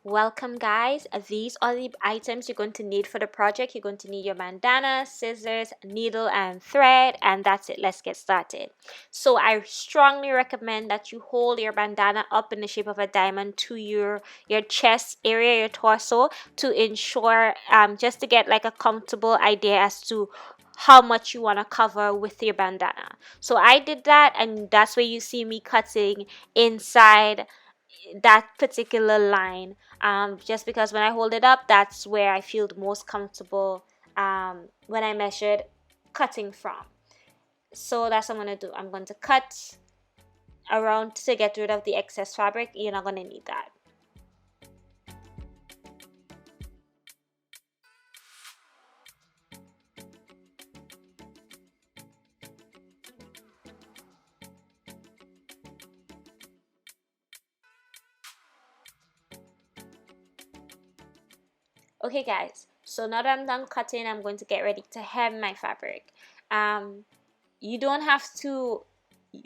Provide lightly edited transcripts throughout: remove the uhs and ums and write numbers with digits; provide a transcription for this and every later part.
Welcome guys, these are the items you're going to need for the project. You're going to need your bandana, scissors, needle and thread, and that's it. Let's get started. So I strongly recommend that you hold your bandana up in the shape of a diamond to your chest area, your torso, to ensure just to get like a comfortable idea as to how much you want to cover with your bandana. So I did that, and that's where you see me cutting inside that particular line, just because when I hold it up, that's where I feel the most comfortable when I measured cutting from. So that's what I'm going to do. I'm going to cut around to get rid of the excess fabric. You're not going to need that. Okay guys, so now that I'm done cutting, I'm going to get ready to hem my fabric. You don't have to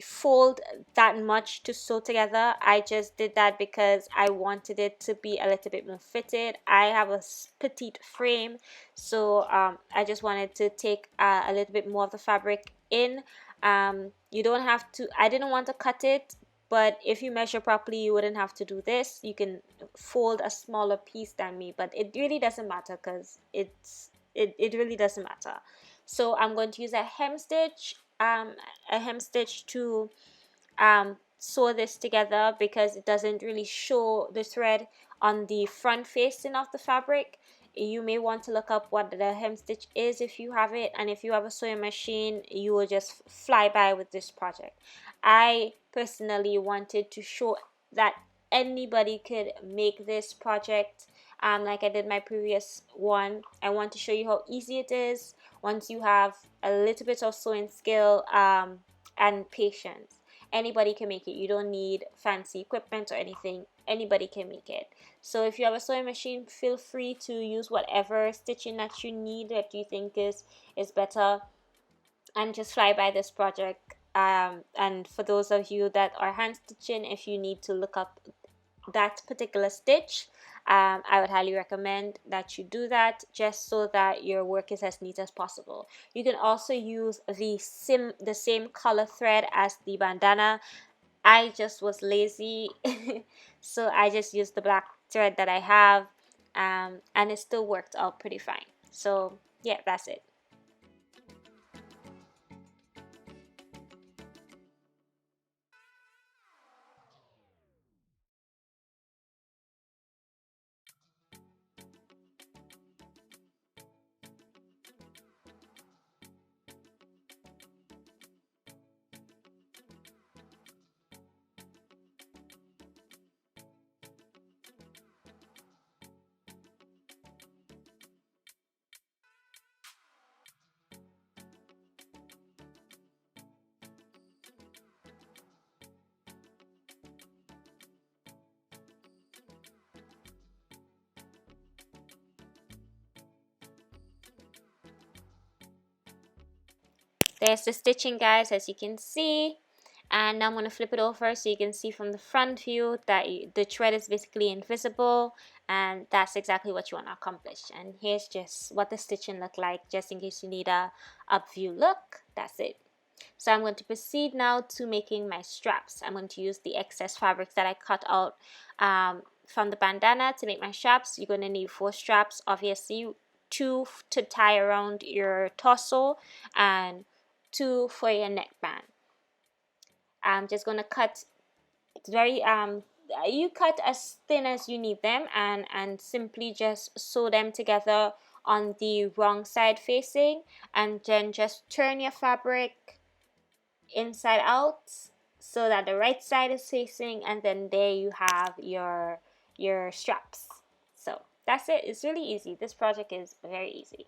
fold that much to sew together. I just did that because I wanted it to be a little bit more fitted. I have a petite frame, so I just wanted to take a little bit more of the fabric in. You don't have to, I didn't want to cut it, but if you measure properly, you wouldn't have to do this. You can fold a smaller piece than me, but it really doesn't matter because it really doesn't matter. So I'm going to use a hem stitch to sew this together, because it doesn't really show the thread on the front facing of the fabric. You may want to look up what the hem stitch is if you have it, and if you have a sewing machine, you will just fly by with this project. I personally wanted to show that anybody could make this project, like I did my previous one. I want to show you how easy it is once you have a little bit of sewing skill and patience. Anybody can make it. You don't need fancy equipment or anything. Anybody can make it. So if you have a sewing machine, feel free to use whatever stitching that you need, that you think is better, and just fly by this project. And for those of you that are hand stitching, if you need to look up that particular stitch, I would highly recommend that you do that, just so that your work is as neat as possible. You can also use the same color thread as the bandana. I just was lazy so I just used the black thread that I have, and it still worked out pretty fine. So yeah, that's it. There's the stitching, guys, as you can see. And now I'm going to flip it over so you can see from the front view that the thread is basically invisible, and that's exactly what you want to accomplish. And here's just what the stitching look like, just in case you need a up view look. That's it. So I'm going to proceed now to making my straps. I'm going to use the excess fabrics that I cut out from the bandana to make my straps. You're going to need 4 straps, obviously, 2 to tie around your torso and 2 for your neckband. I'm just going to cut very you cut as thin as you need them, and simply just sew them together on the wrong side facing, and then just turn your fabric inside out so that the right side is facing, and then there you have your straps. So that's it. It's really easy. This project is very easy.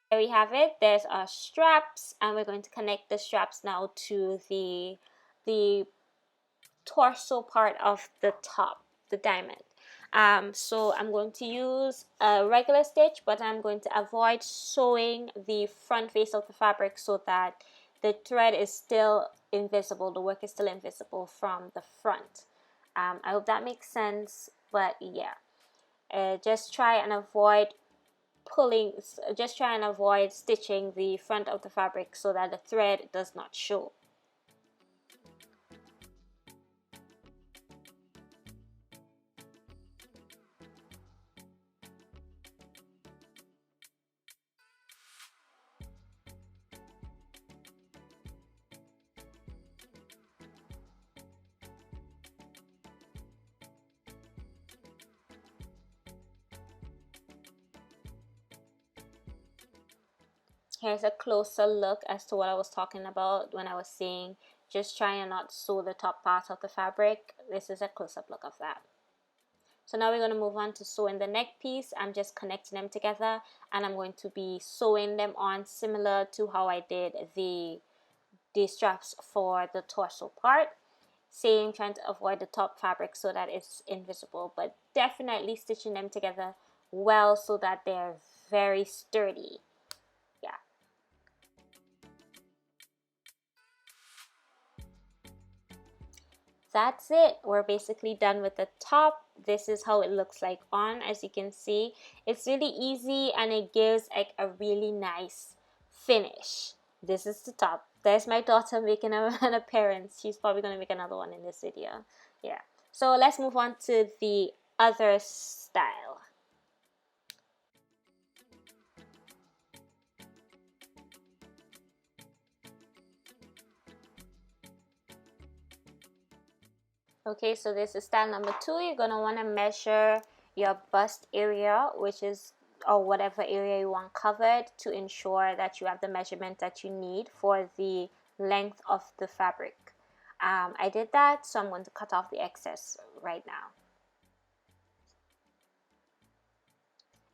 There we have it. There's our straps, and we're going to connect the straps now to the torso part of the top, the diamond. So I'm going to use a regular stitch, but I'm going to avoid sewing the front face of the fabric so that the thread is still invisible, the work is still invisible from the front. I hope that makes sense, but yeah, just try and avoid stitching the front of the fabric so that the thread does not show. Here's a closer look as to what I was talking about when I was saying just try and not sew the top part of the fabric. This is a close-up look of that. So now we're going to move on to sewing the neck piece. I'm just connecting them together, and I'm going to be sewing them on similar to how I did the straps for the torso part. Same, trying to avoid the top fabric so that it's invisible, but definitely stitching them together well so that they're very sturdy. Yeah. That's it. We're basically done with the top. This is how it looks like on. As you can see, it's really easy and it gives like a really nice finish. This is the top. There's my daughter making an appearance. She's probably going to make another one in this video. Yeah. So let's move on to the other style. Okay, so this is style number 2. You're going to want to measure your bust area, which is, or whatever area you want covered, to ensure that you have the measurement that you need for the length of the fabric. I did that, so I'm going to cut off the excess right now.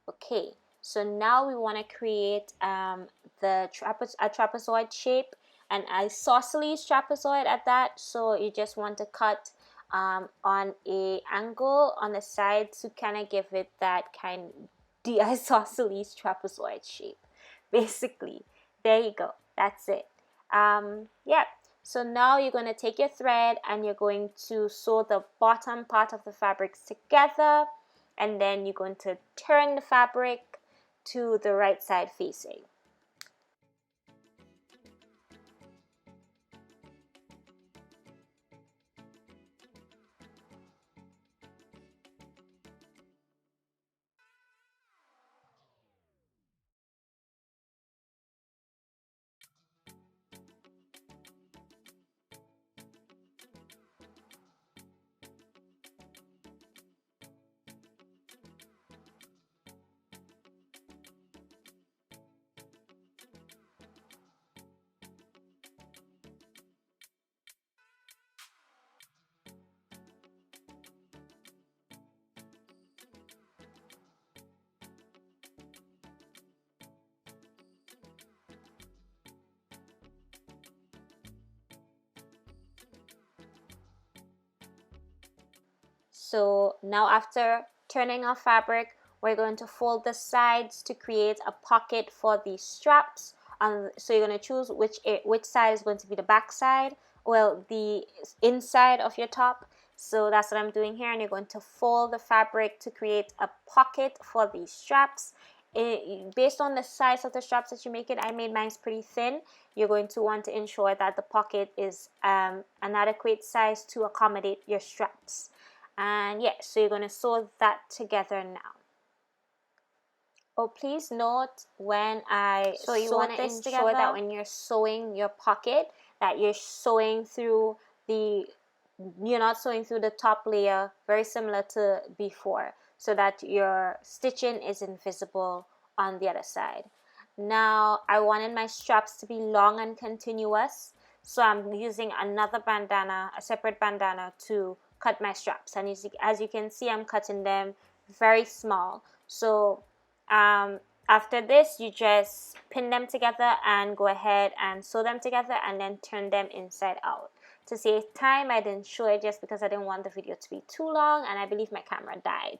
Okay, so now we want to create a trapezoid shape, and a isosceles trapezoid at that. So you just want to cut on a angle on the side to kind of give it that the isosceles trapezoid shape. Basically, there you go. That's it. Yeah. So now you're going to take your thread and you're going to sew the bottom part of the fabrics together, and then you're going to turn the fabric to the right side facing. So now after turning our fabric, we're going to fold the sides to create a pocket for the straps. So you're going to choose which side is going to be the back side, well, the inside of your top. So that's what I'm doing here, and you're going to fold the fabric to create a pocket for these straps. Based on the size of the straps that you make it, I made mine pretty thin. You're going to want to ensure that the pocket is an adequate size to accommodate your straps. And yeah, so you're going to sew that together now. Oh, please note when I sew this together, that when you're sewing your pocket, that you're not sewing through the top layer, very similar to before, so that your stitching is invisible on the other side. Now, I wanted my straps to be long and continuous, so I'm using another bandana, a separate bandana, to cut my straps. And as you can see, I'm cutting them very small. So after this, you just pin them together and go ahead and sew them together and then turn them inside out. To save time, I didn't show it just because I didn't want the video to be too long, and I believe my camera died.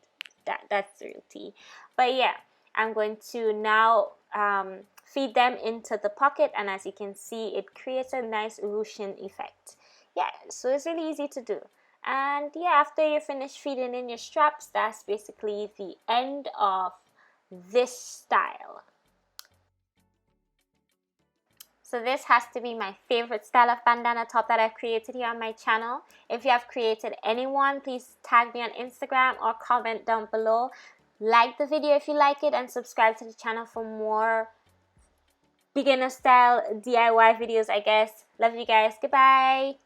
That's the real tea. But yeah, I'm going to now feed them into the pocket, and as you can see, it creates a nice ruching effect. Yeah, so it's really easy to do. And yeah, after you finish feeding in your straps, that's basically the end of this style. So this has to be my favorite style of bandana top that I've created here on my channel. If you have created any one, please tag me on Instagram or comment down below. Like the video if you like it, and subscribe to the channel for more beginner style DIY videos, I guess. Love you guys. Goodbye.